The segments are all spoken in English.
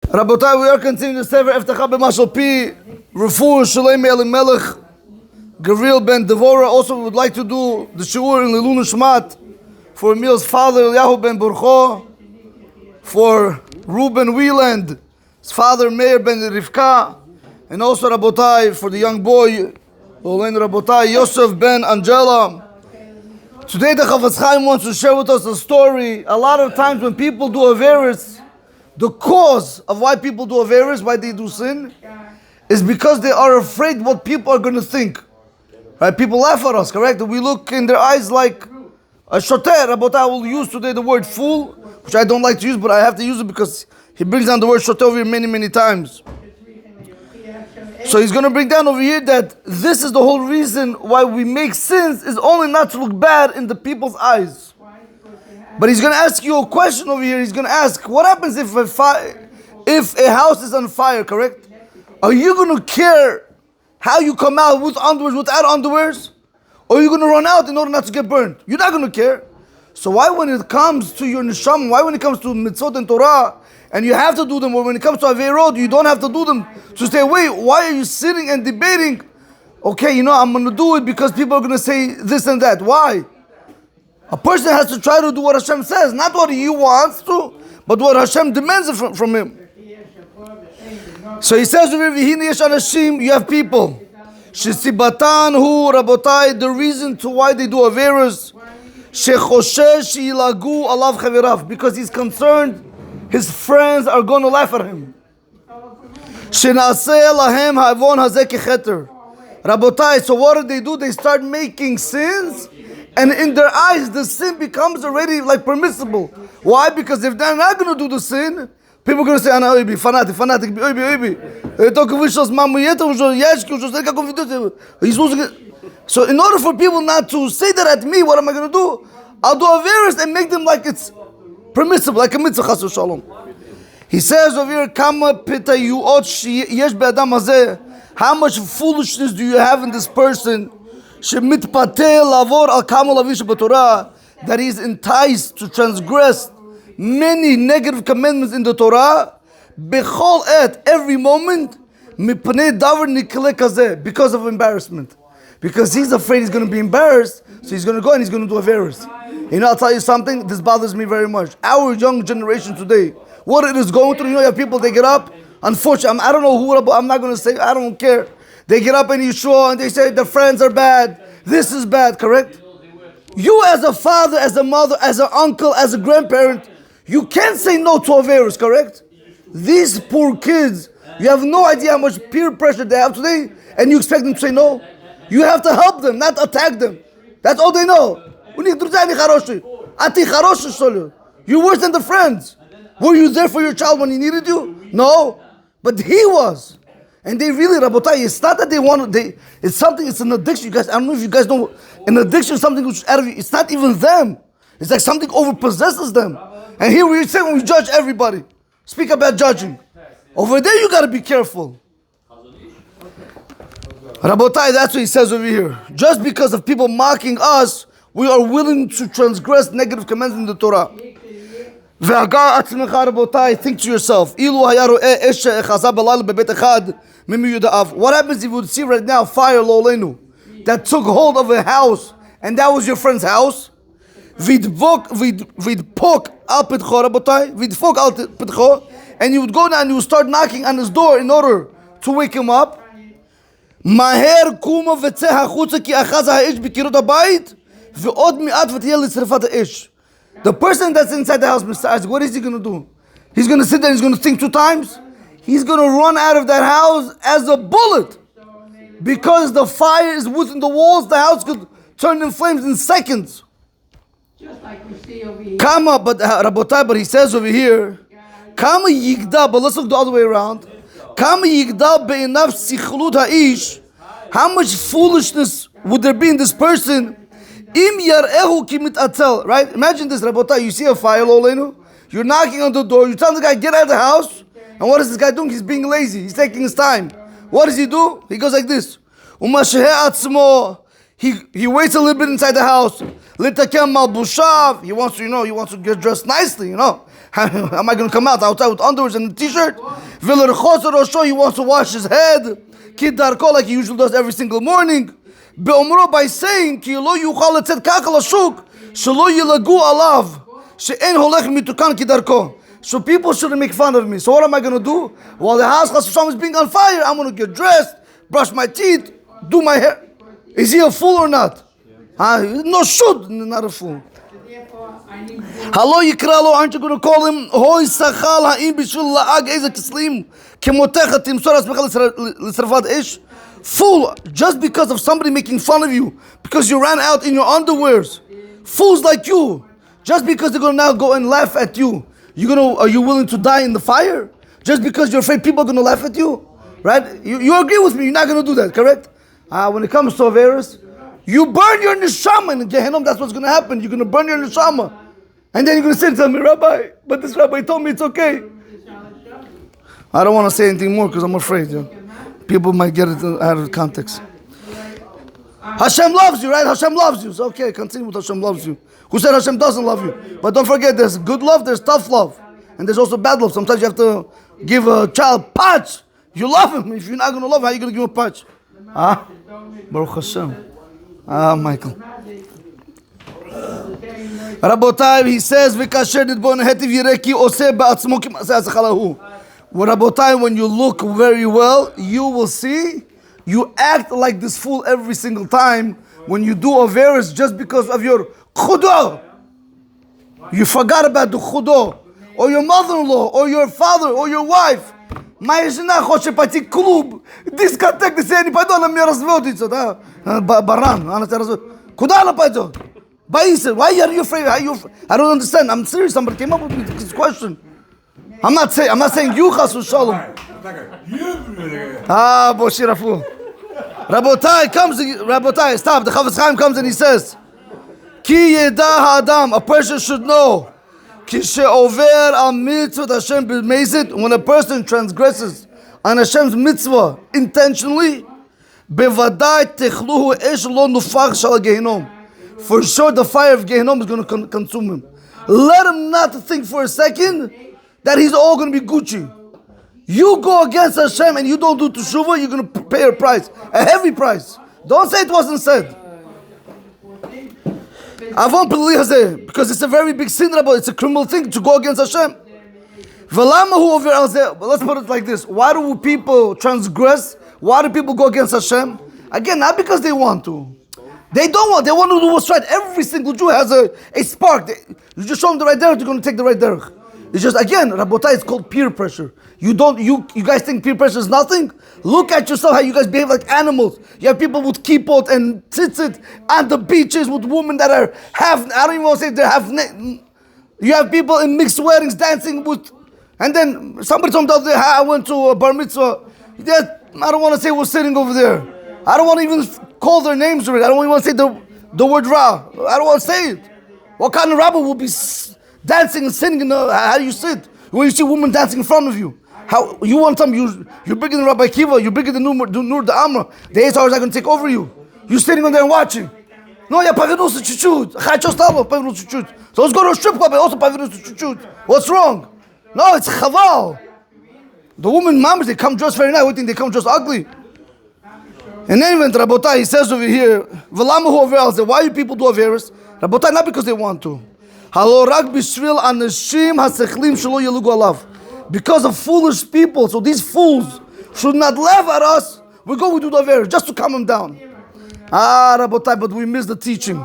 Rabotai, we are continuing the Sefer Eftacha b'Mashal Pi, Refuah Shalem Elimelech, Gavril ben Devora. Also, we would like to do the Shiur in Lilun Shmat for Emil's father, Eliyahu ben Burcho, for Reuben Wieland, his father, Meir ben Rivka, and also Rabotai, for the young boy, Olen Rabotai, Yosef ben Angela. Today, the Rav Chaim wants to share with us a story. A lot of times when people do Averis, the cause of why people do Averis, why they do sin, is because they are afraid what people are going to think. Right? People laugh at us, correct? We look in their eyes like a shoter. Rabotai will use today the word fool, which I don't like to use, but I have to use it because he brings down the word shoter over here many, many times. So he's going to bring down over here that this is the whole reason why we make sins, is only not to look bad in the people's eyes. But he's going to ask you a question over here. He's going to ask, what happens if a house is on fire, correct? Are you going to care how you come out with underwears, without underwears? Or are you going to run out in order not to get burned? You're not going to care. So why when it comes to your neshama, why when it comes to mitzvot and Torah, and you have to do them, or when it comes to Aveirot, you don't have to do them, to say, wait, why are you sitting and debating? Okay, I'm going to do it because people are going to say this and that. Why? A person has to try to do what Hashem says, not what he wants to, but what Hashem demands from him. So he says, you have people. Shesibatan hu rabotai, the reason to why they do Averos, shechoshesh yilagu alav chavirav, because he's concerned his friends are going to laugh at him. Shenaseh lahem havon hazeh kecheter. Rabotai, so what do? They start making sins, and in their eyes, the sin becomes already like permissible. Why? Because if they're not going to do the sin, people are going to say, "Ana oibi, fanatic, oibi." So in order for people not to say that at me, what am I going to do? I'll do a virus and make them like it's permissible, like a mitzvah chas v'shalom. He says over here, "Kama pitayuot yesh be'adam hazeh." How much foolishness do you have in this person? That he is enticed to transgress many negative commandments in the Torah, every moment, because of embarrassment. Because he's afraid he's going to be embarrassed, so he's going to go and he's going to do a virus. I'll tell you something, this bothers me very much. Our young generation today, what it is going through, you have people, they get up, unfortunately, I don't know who, I'm not going to say, I don't care. They get up in Yeshua and they say the friends are bad. This is bad, correct? You as a father, as a mother, as an uncle, as a grandparent, you can't say no to a virus, correct? These poor kids, you have no idea how much peer pressure they have today, and you expect them to say no? You have to help them, not attack them. That's all they know. You're worse than the friends. Were you there for your child when he needed you? No. But he was. And they really, Rabotai, it's not that they want to, it's something, it's an addiction. You guys, I don't know if you guys know, an addiction is something which out of you, it's not even them. It's like something overpossesses them. And here we say when we judge everybody. Speak about judging. Over there you got to be careful. Rabotai, that's what he says over here. Just because of people mocking us, we are willing to transgress negative commands in the Torah. Think to yourself, what happens if you would see right now fire that took hold of a house, and that was your friend's house? And you would go down and you would start knocking on his door in order to wake him up. The person that's inside the house, Mr. Isaac, what is he going to do? He's going to sit there, he's going to think 2 times. He's going to run out of that house as a bullet. Because the fire is within the walls, the house could turn in flames in seconds. Just like we see over here. Kama, but Rabotai, but he says over here, Kama yigda, but let's look the other way around. Kama yigda be'inav sichlut ha'ish. How much foolishness would there be in this person? Im yar'ehu kimit atel. Right? Imagine this, Rabotai. You see a fire, you're knocking on the door. You tell the guy, get out of the house. And what is this guy doing? He's being lazy. He's taking his time. What does he do? He goes like this. He waits a little bit inside the house. He wants to, get dressed nicely, Am I going to come out outside with underwear and a t-shirt? He wants to wash his head. Like he usually does every single morning. By saying, so people shouldn't make fun of me. So what am I going to do? While the house is being on fire, I'm going to get dressed, brush my teeth, do my hair. Is he a fool or not? No, not a fool. Hello, Yikralo, aren't you going to call him? Hoy Sachal Ha'im Bishul La'ag Eza Kislim Kemotecha Timsor L'Sravad Ish. Fool, just because of somebody making fun of you, because you ran out in your underwears. Fools like you, just because they're going to now go and laugh at you. Are you willing to die in the fire? Just because you're afraid people are going to laugh at you? Right? You agree with me, you're not going to do that, correct? When it comes to Averis, you burn your neshama in Gehenom, that's what's going to happen. You're going to burn your neshama. And then you're going to say and tell me, Rabbi, but this Rabbi told me it's okay. I don't want to say anything more because I'm afraid. People might get it out of context. Hashem loves you, right? Hashem loves you. So okay, continue with Hashem loves you. Who said Hashem doesn't love you? But don't forget, there's good love, there's tough love. And there's also bad love. Sometimes you have to give a child patch. You love him. If you're not going to love him, how are you going to give him a patch? Baruch Hashem. Michael. Rabotai, he says, Rabotai, when you look very well, you will see, you act like this fool every single time when you do Averis just because of your chudo. You forgot about the chudo, or your mother-in-law, or your father, or your wife. Моя жена хочет пойти в клуб, дискотеку, если я не пойду, она меня разводится, да? Баран, она тебя разводит. Куда она пойдет? Боится. Why are you afraid? I don't understand. I'm serious. Somebody came up with me this question. I'm not saying you, Chasu Shalom. Boshirafu. Rabotai, stop. The Rav Chaim comes and he says, Ki yeda ha'adam, a person should know, Ki she'over al mitzvot Hashem b'mezit, when a person transgresses on Hashem's mitzvah intentionally, bevadai techluhu esh lo nufach shal gehinom. For sure the fire of Gehenom is going to consume him. Let him not think for a second that he's all going to be Gucci. You go against Hashem and you don't do teshuvah, you're going to pay a price, a heavy price. Don't say it wasn't said. Because it's a very big sin, it's a criminal thing to go against Hashem. But let's put it like this. Why do people transgress? Why do people go against Hashem? Again, not because they want to. They don't want. They want to do what's right. Every single Jew has a spark. You just show them the right derech, they're going to take the right derech. It's just, again, Rabotai, it's called peer pressure. You guys think peer pressure is nothing? Look at yourself, how you guys behave like animals. You have people with kippot and tzitzit on the beaches with women that are half, I don't even want to say they're half, you have people in mixed weddings dancing with, and then somebody told me the other day, I went to a bar mitzvah. I don't want to say who's sitting over there. I don't want to even call their names already. I don't even want to say the word Ra. I don't want to say it. What kind of rabbi will be dancing and singing? How do you sit? When you see a woman dancing in front of you. How you want to tell me you're bigger than Rabbi Kiva, you're bigger than Nur the Amra. The Eitzahar is not going to take over you. You're sitting on there and watching. No, я повернулся чуть-чуть. Хочу стало, повернулся чуть-чуть. So let's go to a strip club and also повернулся чуть-чуть. What's wrong? No, it's chaval. The women, mamas, they come dressed very nice. We think they come dressed ugly. And then when Rabotai, he says over here, why do people do Averis? Rabotai, not because they want to. Because of foolish people. So these fools should not laugh at us. We do the Averis just to calm them down. Rabotai, but we miss the teaching.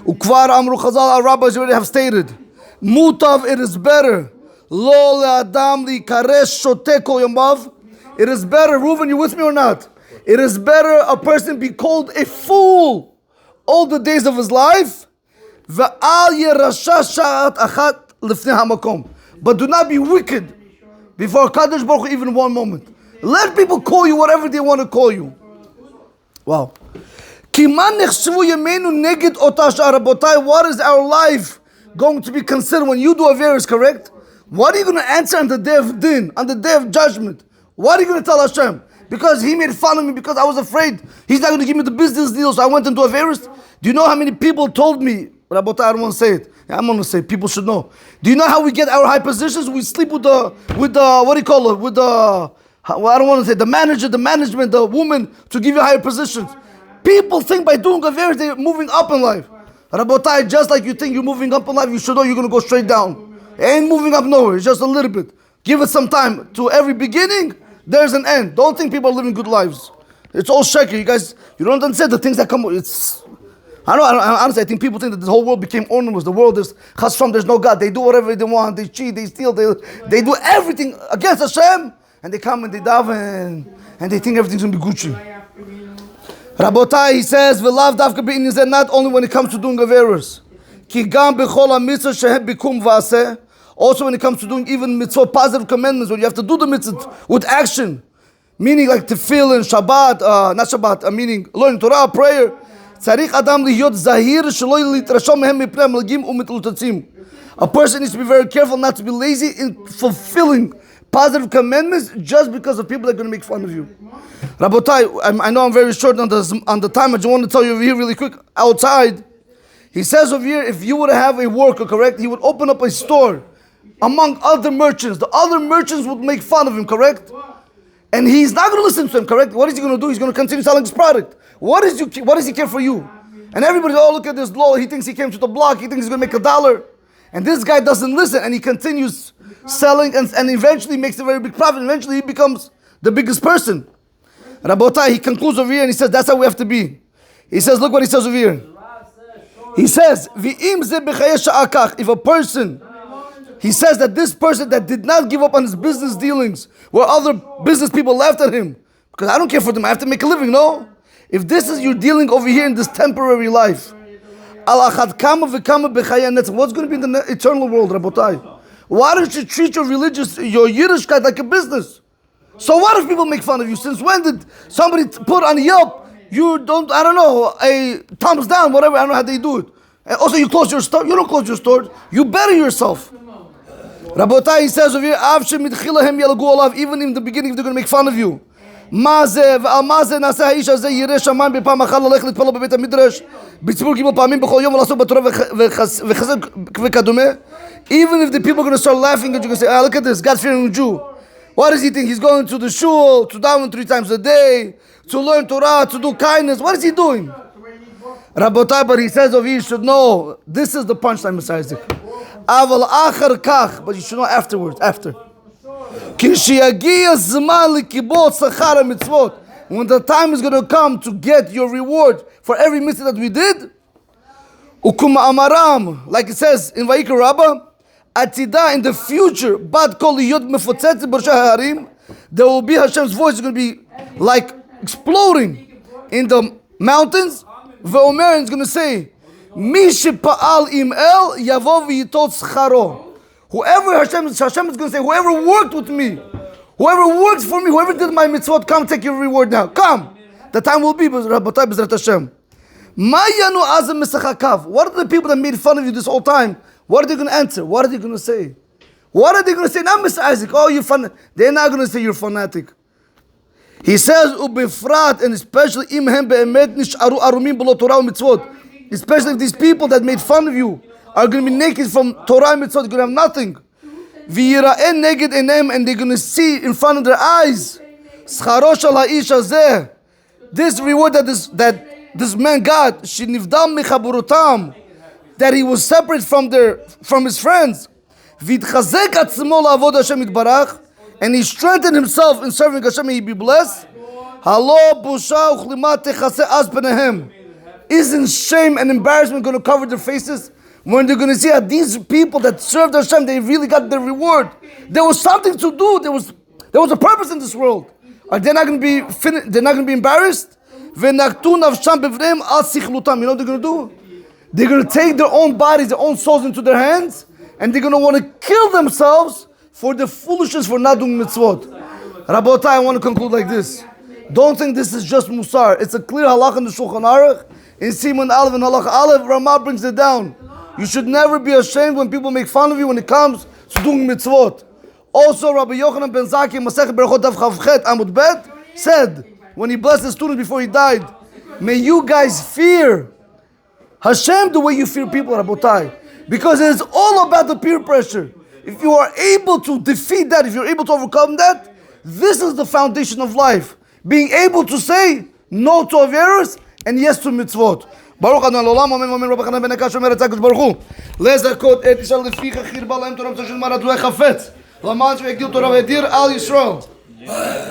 Ukvar Amru Chazal, our rabbis already have stated, Mutav, it is better. Lo le'adam li karesh shoteko yamav. It is better, Reuven, you with me or not? It is better a person be called a fool all the days of his life. But do not be wicked before Kadosh Baruch Hu even one moment. Let people call you whatever they want to call you. Wow. What is our life going to be considered when you do Averis, correct? What are you going to answer on the day of Din, on the day of judgment? What are you going to tell Hashem? Because he made fun of me because I was afraid he's not going to give me the business deal, so I went into Averis. Do you know how many people told me Rabotai, I don't want to say it. I'm going to say it. People should know. Do you know how we get our high positions? We sleep with the what do you call it? With the, I don't want to say the manager, the management, the woman to give you higher positions. People think by doing Averis, they're moving up in life. Rabotai, just like you think you're moving up in life, you should know you're going to go straight down. It ain't moving up nowhere. It's just a little bit. Give it some time. To every beginning, there's an end. Don't think people are living good lives. It's all shaky. You guys, you don't understand the things that come. It's, honestly, I think people think that the whole world became ornaments. The world is chas from. There's no God. They do whatever they want. They cheat. They steal. They do everything against Hashem, and they come and they daven, and they think everything's gonna be Gucci. Rabotai, he says, "V'lav davka be'inyan," not only when it comes to doing averos. Ki gam b'chol ha'mitzvah shehem bikum v'aseh. Also, when it comes to doing even mitzvah, positive commandments, when you have to do the mitzvah with action. Meaning like tefillin, Shabbat, not Shabbat, meaning learning Torah, prayer. Tzarich adam lihiyot zahir shelo litrashom mehem mipnei melagim u'mitlutatzim. A person needs to be very careful not to be lazy in fulfilling positive commandments just because of people that are going to make fun of you. Rabotai, I know I'm very short on the time. I just want to tell you over here really quick. Outside, he says over here, if you would have a worker, correct, he would open up a store among other merchants. The other merchants would make fun of him, correct? And he's not going to listen to him, correct? What is he going to do? He's going to continue selling his product. What does he care for you? And everybody, oh, look at this law. He thinks he came to the block. He thinks he's going to make $1. And this guy doesn't listen. And he continues selling and eventually makes a very big profit. Eventually, he becomes the biggest person. Rabotai, he concludes over here and he says, that's how we have to be. He says, look what he says over here. He says, if a person, he says that this person that did not give up on his business dealings, where other business people laughed at him, because I don't care for them, I have to make a living, no? If this is your dealing over here in this temporary life, what's going to be in the eternal world, Rabotai? Why don't you treat your Yiddishkeit like a business? So what if people make fun of you? Since when did somebody put on Yelp, a thumbs down, whatever, I don't know how they do it. And also you close your store, you don't close your store, you better yourself. Rabotai, he says over here, even in the beginning they're going to make fun of you. Even if the people are going to start laughing at you, going to say, look at this God-fearing Jew. What does he think? He's going to the shul, to daven 3 times a day, to learn Torah, to do kindness. What is he doing? Rabotai, but he says over here, you should know, this is the punchline, Mr. Isaac. Aval achar kach, but you should know afterwards, after. When the time is going to come to get your reward for every mitzvah that we did, ukuma amaram, like it says in Vayikra Rabbah, atida, in the future, bad kol liyot mefotzetz b'roshei harim, there will be Hashem's voice is going to be like exploding in the mountains. Ve'omer is going to say, Mi shepa'al im el yavo v'yitot scharo. Whoever Hashem is going to say, whoever worked with me, whoever works for me, whoever did my mitzvot, come take your reward now. Come. The time will be, Rabbatai B'ezrat Hashem. Ma'yanu azam mesachakav. What are the people that made fun of you this whole time? What are they going to answer? What are they going to say? What are they going to say? Now, Mr. Isaac, oh, you're fun. They're not going to say you're fanatic. He says, ubifrat, and especially imhem be'emet nish'aru arumim b'lo Torah u'mitzvot. Especially if these people that made fun of you are going to be naked from Torah and mitzvot, they're going to have nothing. V'yira'en neged enem, and they're going to see in front of their eyes, scharo shel ha'ish hazeh, this reward that this man got, shenivdam mechaburotam, that he was separate from his friends. V'yitchazek atzmo la'avod Hashem yitbarach, and he strengthened himself in serving Hashem, and he be blessed. Halo busha uchlima techase az penehem. Isn't shame and embarrassment going to cover their faces when they're going to see that these people that served Hashem, they really got their reward? There was something to do. There was a purpose in this world. Are they not going to be they're not going to be embarrassed? You know what they're going to do? They're going to take their own bodies, their own souls into their hands, and they're going to want to kill themselves for the foolishness for not doing mitzvot. Rabotai, I want to conclude like this. Don't think this is just Musar. It's a clear halakha in the Shulchan Aruch. In Siman Aleph and Halakha Aleph, Ramah brings it down. You should never be ashamed when people make fun of you when it comes to doing mitzvot. Also, Rabbi Yochanan ben Zakkai, Masechet Berachot Daf Chavchet Amud Bet, said, when he blessed his students before he died, may you guys fear Hashem, the way you fear people, Rabotai. Because it is all about the peer pressure. If you are able to defeat that, if you're able to overcome that, this is the foundation of life. Being able to say no to Averos and yes to mitzvot. Baruch Adonai Olam, Amen, Amen, Rabbi Chanan ben Akash, Omer Tzaddik Baruch Hu. Lezakot et Yisrael leficha chir ba lahem Torah Tzaddik Marat Chafetz. Laman shvegdil Torah vedir al Yisrael. Amen.